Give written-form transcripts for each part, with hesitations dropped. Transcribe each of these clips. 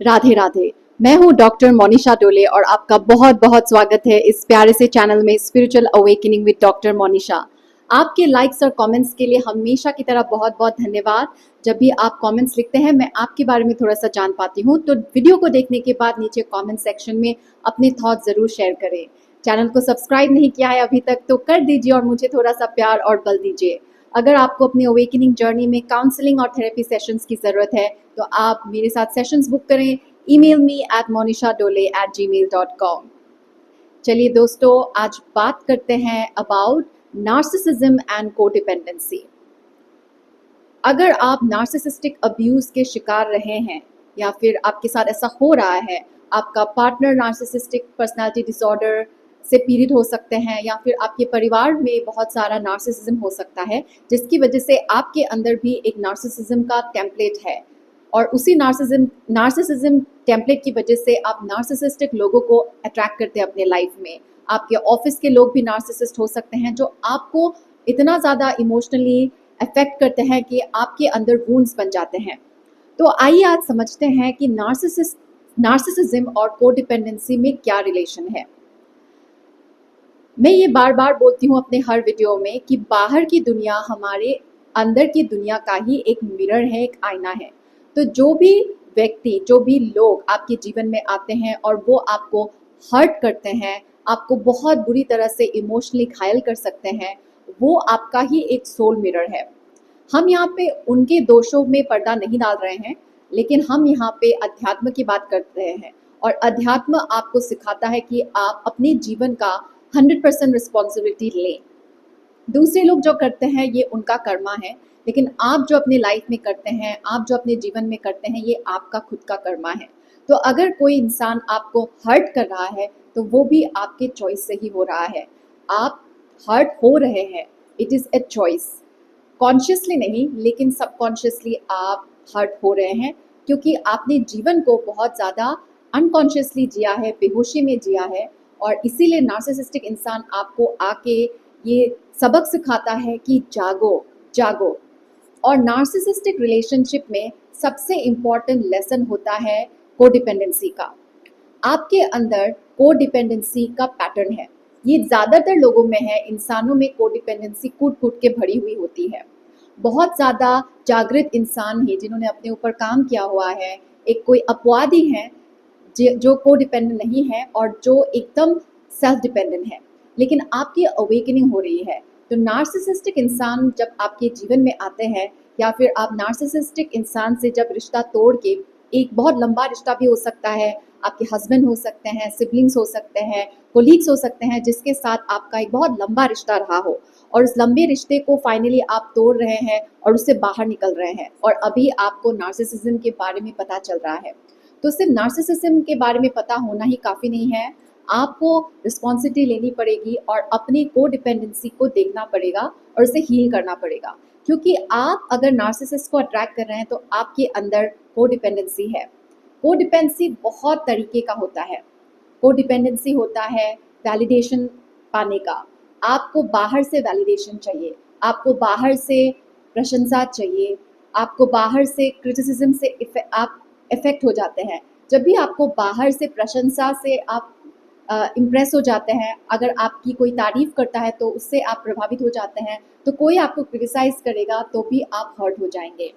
राधे राधे। मैं हूँ डॉक्टर मोनिशा डोले और आपका बहुत बहुत स्वागत है इस प्यारे से चैनल में spiritual awakening with doctor Monisha. आपके लाइक्स और कमेंट्स के लिए हमेशा की तरह बहुत बहुत धन्यवाद। जब भी आप कमेंट्स लिखते हैं मैं आपके बारे में थोड़ा सा जान पाती हूँ, तो वीडियो को देखने के बाद नीचे कमेंट सेक्शन में अपने थॉट ज़रूर शेयर करें। चैनल को सब्सक्राइब नहीं किया है अभी तक तो कर दीजिए और मुझे थोड़ा सा प्यार और बल दीजिए। अगर आपको अपनी अवेकनिंग जर्नी में काउंसलिंग और थेरेपी सेशंस की ज़रूरत है तो आप मेरे साथ सेशंस बुक करें। email me at monisha@gmail.com। चलिए दोस्तों, आज बात करते हैं अबाउट नार्सिसिज्म एंड कोडिपेंडेंसी। अगर आप नार्सिसिस्टिक अब्यूज के शिकार रहे हैं या फिर आपके साथ ऐसा हो रहा है, आपका पार्टनर नार्सिसिस्टिक पर्सनालिटी डिसऑर्डर से पीड़ित हो सकते हैं या फिर आपके परिवार में बहुत सारा नार्सिसिज्म हो सकता है जिसकी वजह से आपके अंदर भी एक नार्सिसिज्म का टेम्पलेट है और उसी नार्सिसिज्म टेम्पलेट की वजह से आप नार्सिसिस्टिक लोगों को अट्रैक्ट करते हैं अपने लाइफ में। आपके ऑफिस के लोग भी नार्सिसिस्ट हो सकते हैं जो आपको इतना ज़्यादा इमोशनली अफेक्ट करते हैं कि आपके अंदर वुंड्स बन जाते हैं। तो आइए आज समझते हैं कि नार्सिसिज्म और कोडिपेंडेंसी में क्या रिलेशन है। मैं ये बार बार बोलती हूँ अपने हर वीडियो में कि बाहर की दुनिया हमारे अंदर की दुनिया का ही एक मिरर है, एक आईना है। तो जो भी व्यक्ति, जो भी लोग आपके जीवन में आते हैं और वो आपको हर्ट करते हैं, आपको बहुत बुरी तरह से इमोशनली घायल कर सकते हैं, वो आपका ही एक सोल मिरर है। हम यहाँ पे उनके दोषों में पर्दा नहीं डाल रहे हैं, लेकिन हम यहाँ पे अध्यात्म की बात कर रहे हैं और अध्यात्म आपको सिखाता है कि आप अपने जीवन का 100% रिस्पॉन्सिबिलिटी लें। दूसरे लोग जो करते हैं ये उनका कर्मा है, लेकिन आप जो अपने लाइफ में करते हैं, आप जो अपने जीवन में करते हैं, ये आपका खुद का कर्मा है। तो अगर कोई इंसान आपको हर्ट कर रहा है तो वो भी आपके चॉइस से ही हो रहा है। आप हर्ट हो रहे हैं, it is a choice. Consciously नहीं लेकिन सबकॉन्शियसली आप हर्ट हो रहे हैं क्योंकि आपने जीवन को बहुत ज़्यादा अनकॉन्शियसली जिया है, बेहोशी में जिया है और इसीलिए नार्सिसिस्टिक इंसान आपको आके ये सबक सिखाता है कि जागो जागो। और नार्सिसिस्टिक रिलेशनशिप में सबसे इम्पॉर्टेंट लेसन होता है कोडिपेंडेंसी का। आपके अंदर कोडिपेंडेंसी का पैटर्न है, ये ज़्यादातर लोगों में है। इंसानों में कोडिपेंडेंसी कूट कूट के भरी हुई होती है। बहुत ज़्यादा जागृत इंसान ही जिन्होंने अपने ऊपर काम किया हुआ है, एक कोई अपवादी हैं जो कोडिपेंडेंट नहीं है और जो एकदम सेल्फ डिपेंडेंट है। लेकिन आपकी अवेकनिंग हो रही है। तो नार्सिसिस्टिक इंसान जब आपके जीवन में आते हैं या फिर आप नार्सिसिस्टिक इंसान से जब रिश्ता तोड़ के, एक बहुत लंबा रिश्ता भी हो सकता है, आपके हस्बैंड हो सकते हैं, सिबलिंग्स हो सकते हैं, कोलीग्स हो सकते हैं जिसके साथ आपका एक बहुत लंबा रिश्ता रहा हो और उस लंबे रिश्ते को फाइनली आप तोड़ रहे हैं और उससे बाहर निकल रहे हैं और अभी आपको नार्सिसिज्म के बारे में पता चल रहा है। तो सिर्फ नार्सिसिज्म के बारे में पता होना ही काफ़ी नहीं है, आपको रिस्पॉन्सिबिलिटी लेनी पड़ेगी और अपनी कोडिपेंडेंसी को देखना पड़ेगा और उसे हील करना पड़ेगा। क्योंकि आप अगर नार्सिसिस्ट को अट्रैक्ट कर रहे हैं तो आपके अंदर कोडिपेंडेंसी है। कोडिपेंडेंसी बहुत तरीके का होता है। कोडिपेंडेंसी होता है वैलिडेशन पाने का। आपको बाहर से वैलिडेशन चाहिए, आपको बाहर से प्रशंसा चाहिए, आपको बाहर से क्रिटिसिज्म से आप इफेक्ट हो जाते हैं। जब भी आपको बाहर से प्रशंसा से आप इम्प्रेस हो जाते हैं, अगर आपकी कोई तारीफ़ करता है तो उससे आप प्रभावित हो जाते हैं, तो कोई आपको क्रिटिसाइज़ करेगा तो भी आप हर्ट हो जाएंगे।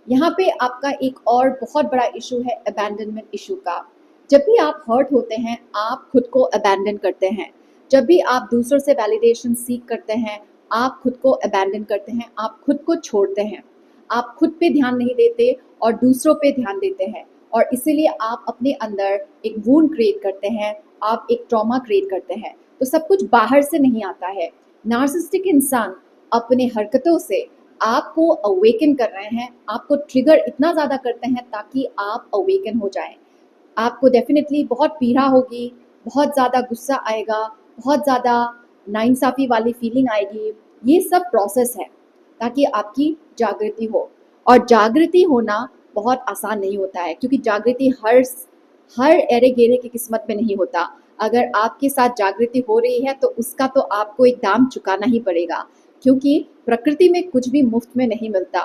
यहाँ पे आपका एक और बहुत बड़ा इशू है अबैंडनमेंट इशू का। जब भी आप हर्ट होते हैं आप खुद को अबैंडन करते हैं। जब भी आप दूसरों से वैलिडेशन सीख करते हैं आप खुद को अबैंडन करते हैं, आप खुद को छोड़ते हैं। आप खुद पे ध्यान नहीं देते और दूसरों पे ध्यान देते हैं और इसीलिए आप अपने अंदर एक वूंड क्रिएट करते हैं, आप एक ट्रॉमा क्रिएट करते हैं। तो सब कुछ बाहर से नहीं आता है। नार्सिसिस्टिक इंसान अपने हरकतों से आपको अवेकन कर रहे हैं, आपको ट्रिगर इतना ज़्यादा करते हैं ताकि आप अवेकन हो जाएं। आपको डेफिनेटली बहुत पीड़ा होगी, बहुत ज़्यादा गुस्सा आएगा, बहुत ज़्यादा नाइंसाफ़ी वाली फीलिंग आएगी। ये सब प्रोसेस है ताकि आपकी जागृति हो और जागृति होना बहुत आसान नहीं होता है क्योंकि जागृति हर एरे गेरे की किस्मत में नहीं होता। अगर आपके साथ जागृति हो रही है तो उसका तो आपको एक दाम चुकाना ही पड़ेगा क्योंकि प्रकृति में कुछ भी मुफ्त में नहीं मिलता।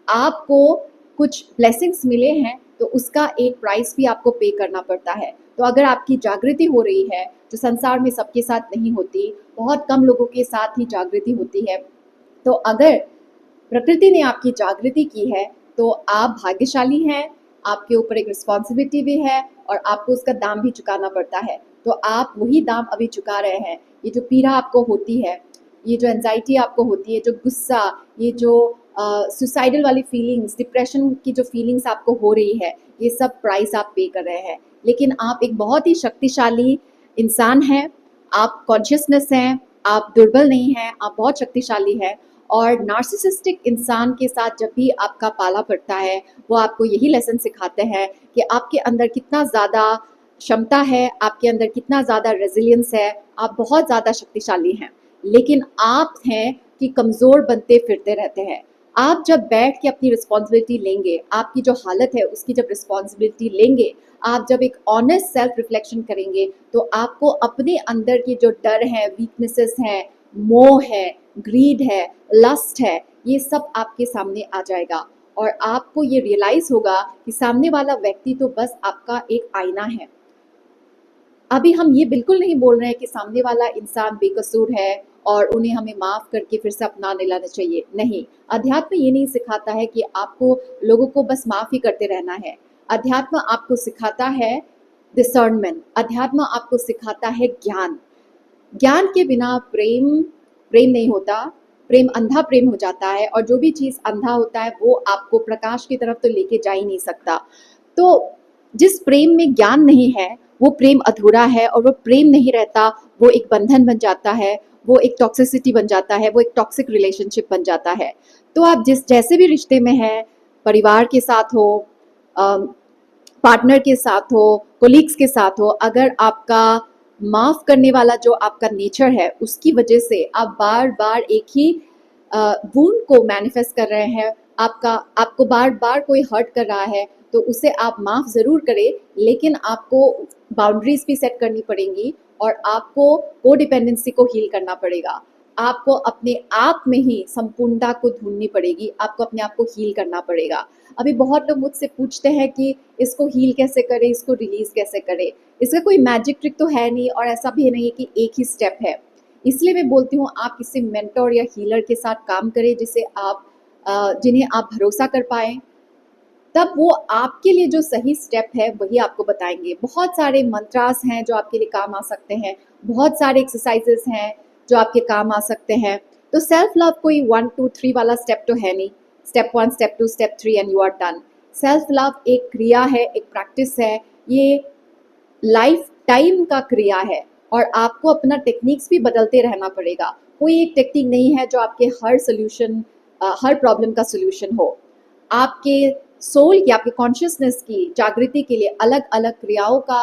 आपको कुछ ब्लेसिंग्स मिले हैं तो उसका एक प्राइस भी आपको पे करना पड़ता है। तो अगर आपकी जागृति हो रही है, जो संसार में सबके साथ नहीं होती, बहुत कम लोगों के साथ ही जागृति होती है, तो अगर प्रकृति ने आपकी जागृति की है तो आप भाग्यशाली हैं, आपके ऊपर एक रिस्पॉन्सिबिलिटी भी है और आपको उसका दाम भी चुकाना पड़ता है। तो आप वही दाम अभी चुका रहे हैं। ये जो पीड़ा आपको होती है, ये जो एंजाइटी आपको होती है, जो गुस्सा, ये जो सुसाइडल वाली फीलिंग्स, डिप्रेशन की जो फीलिंग्स आपको हो रही है, ये सब प्राइस आप पे कर रहे हैं। लेकिन आप एक बहुत ही शक्तिशाली इंसान हैं, आप कॉन्शियसनेस हैं, आप दुर्बल नहीं हैं, आप बहुत शक्तिशाली हैं। और नार्सिसिस्टिक इंसान के साथ जब भी आपका पाला पड़ता है, वो आपको यही लेसन सिखाते हैं कि आपके अंदर कितना ज़्यादा क्षमता है, आपके अंदर कितना ज़्यादा रेजिलियंस है, आप बहुत ज़्यादा शक्तिशाली हैं। लेकिन आप हैं कि कमज़ोर बनते फिरते रहते हैं। आप जब बैठ के अपनी रिस्पॉन्सिबिलिटी लेंगे, आपकी जो हालत है उसकी जब रिस्पॉन्सिबिलिटी लेंगे, आप जब एक ऑनेस्ट सेल्फ रिफ्लेक्शन करेंगे, तो आपको अपने अंदर के जो डर हैं, वीकनेसेस हैं, मोह है, ग्रीड है, लस्ट है, ये सब आपके सामने आ जाएगा और आपको ये रियलाइज़ होगा कि सामने वाला व्यक्ति तो बस आपका एक आईना है। अभी हम ये बिल्कुल नहीं बोल रहे हैं कि सामने वाला इंसान बेकसूर है और उन्हें हमें माफ़ करके फिर से अपना लेना चाहिए। नहीं, अध्यात्म ये नहीं सिखाता है कि आपको लोगों को बस माफ़ ही करते रहना है। अध्यात्म आपको सिखाता है डिसर्नमेंट, अध्यात्म आपको सिखाता है ज्ञान। ज्ञान के बिना प्रेम प्रेम नहीं होता, प्रेम अंधा प्रेम हो जाता है और जो भी चीज़ अंधा होता है वो आपको प्रकाश की तरफ तो लेके जा ही नहीं सकता। तो जिस प्रेम में ज्ञान नहीं है वो प्रेम अधूरा है और वो प्रेम नहीं रहता, वो एक बंधन बन जाता है, वो एक टॉक्सिसिटी बन जाता है, वो एक टॉक्सिक रिलेशनशिप बन जाता है। तो आप जिस जैसे भी रिश्ते में हैं, परिवार के साथ हो, पार्टनर के साथ हो, कोलीग्स के साथ हो, अगर आपका माफ़ करने वाला जो आपका नेचर है उसकी वजह से आप बार बार एक ही वुंड को मैनिफेस्ट कर रहे हैं, आपको बार बार कोई हर्ट कर रहा है, तो उसे आप माफ़ ज़रूर करें, लेकिन आपको बाउंड्रीज भी सेट करनी पड़ेंगी और आपको कोडिपेंडेंसी को हील करना पड़ेगा। आपको अपने आप में ही संपूर्णता को ढूंढनी पड़ेगी, आपको अपने आप को हील करना पड़ेगा। अभी बहुत लोग मुझसे पूछते हैं कि इसको हील कैसे करें, इसको रिलीज़ कैसे करें। इसका कोई मैजिक ट्रिक तो है नहीं और ऐसा भी नहीं कि एक ही स्टेप है। इसलिए मैं बोलती हूँ आप किसी मेंटर या हीलर के साथ काम करें जिन्हें आप भरोसा कर पाएँ, तब वो आपके लिए जो सही स्टेप है वही आपको बताएंगे। बहुत सारे मंत्रास हैं जो आपके लिए काम आ सकते हैं, बहुत सारे एक्सरसाइजेस हैं जो आपके काम आ सकते हैं। तो सेल्फ लव कोई 1 2 3 वाला स्टेप तो है नहीं, step 1 step 2 step 3 and you are done. Self love एक क्रिया है, एक प्रैक्टिस है, ये लाइफ टाइम का क्रिया है और आपको अपना टेक्निक्स भी बदलते रहना पड़ेगा। कोई एक टेक्निक नहीं है जो आपके हर प्रॉब्लम का सोल्यूशन हो। आपके सोल की, आपके कॉन्शियसनेस की जागृति के लिए अलग अलग क्रियाओं का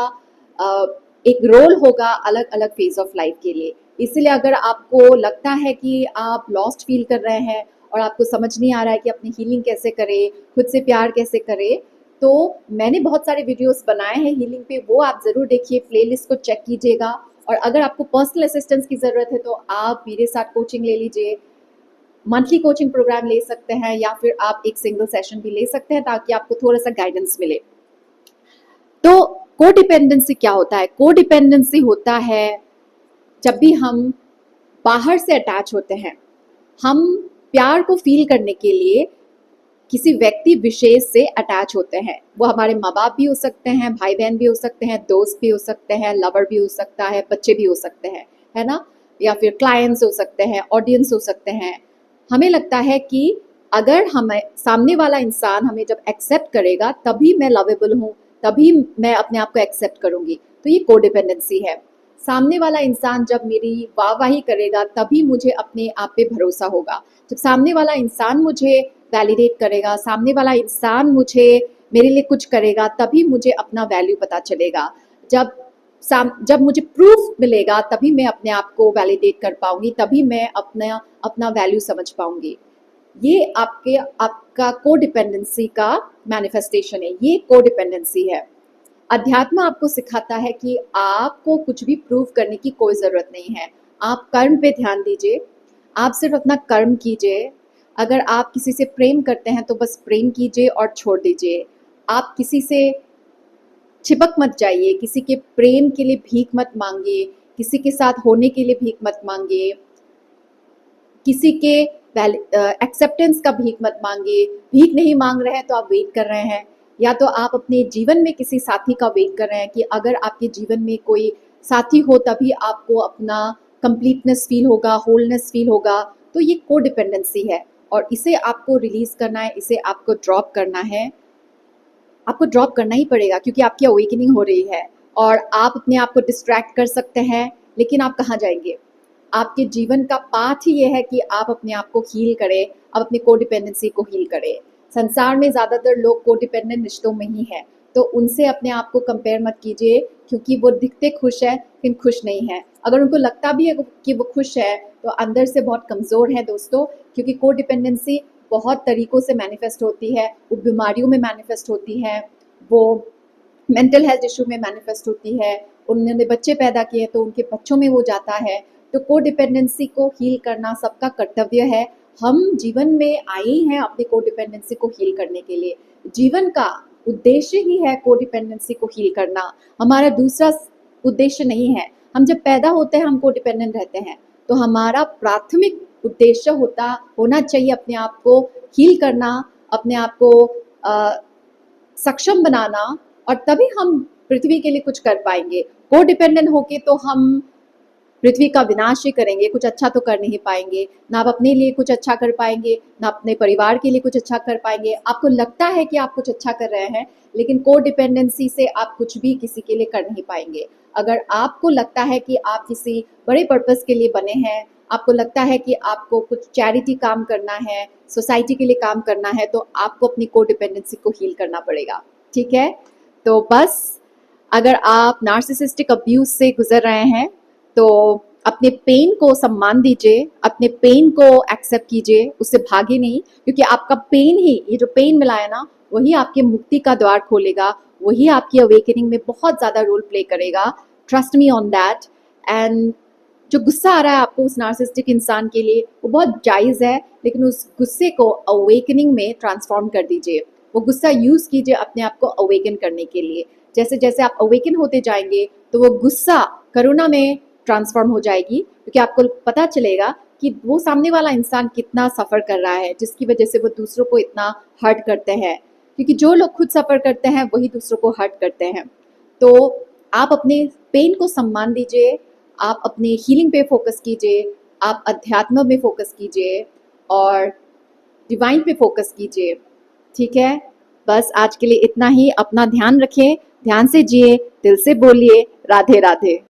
एक रोल होगा अलग अलग फेज ऑफ लाइफ के लिए। इसलिए अगर आपको लगता है कि आप लॉस्ट फील कर रहे हैं और आपको समझ नहीं आ रहा है कि अपनी हीलिंग कैसे करें, खुद से प्यार कैसे करें, तो मैंने बहुत सारे वीडियोस बनाए हैं हीलिंग पे, वो आप ज़रूर देखिए, प्लेलिस्ट को चेक कीजिएगा। और अगर आपको पर्सनल असिस्टेंस की ज़रूरत है तो आप मेरे साथ कोचिंग ले लीजिए, मंथली कोचिंग प्रोग्राम ले सकते हैं या फिर आप एक सिंगल सेशन भी ले सकते हैं ताकि आपको थोड़ा सा गाइडेंस मिले। तो कोडिपेंडेंसी क्या होता है? कोडिपेंडेंसी होता है जब भी हम बाहर से अटैच होते हैं, हम प्यार को फील करने के लिए किसी व्यक्ति विशेष से अटैच होते हैं। वो हमारे माँ बाप भी हो सकते हैं, भाई बहन भी हो सकते हैं, दोस्त भी हो सकते हैं, लवर भी हो सकता है, बच्चे भी हो सकते हैं, है ना, या फिर क्लाइंट्स हो सकते हैं, ऑडियंस हो सकते हैं। हमें लगता है कि अगर हमें सामने वाला इंसान हमें जब एक्सेप्ट करेगा तभी मैं लवेबल हूँ, तभी मैं अपने आप को एक्सेप्ट करूँगी। तो ये कोडिपेंडेंसी है। सामने वाला इंसान जब मेरी वाहवाही करेगा तभी मुझे अपने आप पे भरोसा होगा। जब सामने वाला इंसान मुझे वैलिडेट करेगा, सामने वाला इंसान मेरे लिए कुछ करेगा, तभी मुझे अपना वैल्यू पता चलेगा। जब मुझे प्रूफ मिलेगा तभी मैं अपने आप को वैलिडेट कर पाऊंगी, तभी मैं अपना वैल्यू समझ पाऊंगी। ये आपका कोडिपेंडेंसी का मैनिफेस्टेशन है, ये कोडिपेंडेंसी है। अध्यात्म आपको सिखाता है कि आपको कुछ भी प्रूव करने की कोई ज़रूरत नहीं है। आप कर्म पे ध्यान दीजिए, आप सिर्फ अपना कर्म कीजिए। अगर आप किसी से प्रेम करते हैं तो बस प्रेम कीजिए और छोड़ दीजिए। आप किसी से चिपक मत जाइए, किसी के प्रेम के लिए भीख मत मांगिए, किसी के साथ होने के लिए भीख मत मांगिए, किसी के एक्सेप्टेंस का भीख मत मांगिए। भीख नहीं मांग रहे हैं तो आप वेट कर रहे हैं, या तो आप अपने जीवन में किसी साथी का वेट कर रहे हैं कि अगर आपके जीवन में कोई साथी हो तभी आपको अपना कंप्लीटनेस फील होगा, होलनेस फील होगा। तो ये कोडिपेंडेंसी है और इसे आपको रिलीज करना है, इसे आपको ड्रॉप करना है। आपको ड्रॉप करना ही पड़ेगा क्योंकि आपकी अवेकनिंग हो रही है और आप अपने आप को डिस्ट्रैक्ट कर सकते हैं, लेकिन आप कहाँ जाएंगे? आपके जीवन का पाथ ही ये है कि आप अपने आप को हील करें, आप अपनी कोडिपेंडेंसी को हील करें। संसार में ज़्यादातर लोग कोडिपेंडेंट रिश्तों में ही हैं, तो उनसे अपने आप को कंपेयर मत कीजिए क्योंकि वो दिखते खुश है लेकिन खुश नहीं है। अगर उनको लगता भी है कि वो खुश है तो अंदर से बहुत कमज़ोर है दोस्तों, क्योंकि कोडिपेंडेंसी बहुत तरीक़ों से मैनिफेस्ट होती है। वो बीमारियों में मैनिफेस्ट होती है, वो मेंटल हेल्थ इशू में मैनिफेस्ट होती है, उन्होंने बच्चे पैदा किए तो उनके बच्चों में वो जाता है। तो कोडिपेंडेंसी को हील करना सबका कर्तव्य है। हम जीवन में आए ही हैं अपनी कोडिपेंडेंसी को हील करने के लिए। जीवन का उद्देश्य ही है कोडिपेंडेंसी को हील करना, हमारा दूसरा उद्देश्य नहीं है। हम जब पैदा होते हैं हम कोडिपेंडेंट रहते हैं, तो हमारा प्राथमिक उद्देश्य होना चाहिए अपने आप को हील करना, अपने आप को सक्षम बनाना, और तभी हम पृथ्वी के लिए कुछ कर पाएंगे। कोडिपेंडेंट होके तो हम पृथ्वी का विनाश ही करेंगे, कुछ अच्छा तो कर नहीं पाएंगे। ना आप अपने लिए कुछ अच्छा कर पाएंगे, ना अपने परिवार के लिए कुछ अच्छा कर पाएंगे। आपको लगता है कि आप कुछ अच्छा कर रहे हैं, लेकिन कोडिपेंडेंसी से आप कुछ भी किसी के लिए कर नहीं पाएंगे। अगर आपको लगता है कि आप किसी बड़े पर्पस के लिए बने हैं, आपको लगता है कि आपको कुछ चैरिटी काम करना है, सोसाइटी के लिए काम करना है, तो आपको अपनी कोडिपेंडेंसी को हील करना पड़ेगा। ठीक है? तो बस अगर आप नार्सिसिस्टिक अब्यूज से गुजर रहे हैं तो अपने पेन को सम्मान दीजिए, अपने पेन को एक्सेप्ट कीजिए, उससे भागे नहीं, क्योंकि आपका पेन ही, ये जो पेन मिला है ना, वही आपके मुक्ति का द्वार खोलेगा, वही आपकी अवेकनिंग में बहुत ज़्यादा रोल प्ले करेगा। Trust me on that. And जो गुस्सा आ रहा है आपको उस नार्सिसिस्टिक इंसान के लिए, वो बहुत जायज़ है, लेकिन उस गुस्से को अवेकनिंग में ट्रांसफॉर्म कर दीजिए। वो गुस्सा यूज़ कीजिए अपने आप को अवेकन करने के लिए। जैसे जैसे आप अवेकन होते जाएंगे तो वो गुस्सा करुणा में ट्रांसफॉर्म हो जाएगी, क्योंकि आपको पता चलेगा कि वो सामने वाला इंसान कितना सफ़र कर रहा है, जिसकी वजह से वो दूसरों को इतना हर्ट करते हैं। क्योंकि जो लोग खुद सफ़र करते हैं वही दूसरों को हर्ट करते हैं। तो आप अपने पेन को सम्मान दीजिए, आप अपने हीलिंग पे फोकस कीजिए, आप अध्यात्म में फोकस कीजिए और डिवाइन पे फोकस कीजिए। ठीक है? बस आज के लिए इतना ही। अपना ध्यान रखें, ध्यान से जिए, दिल से बोलिए राधे राधे।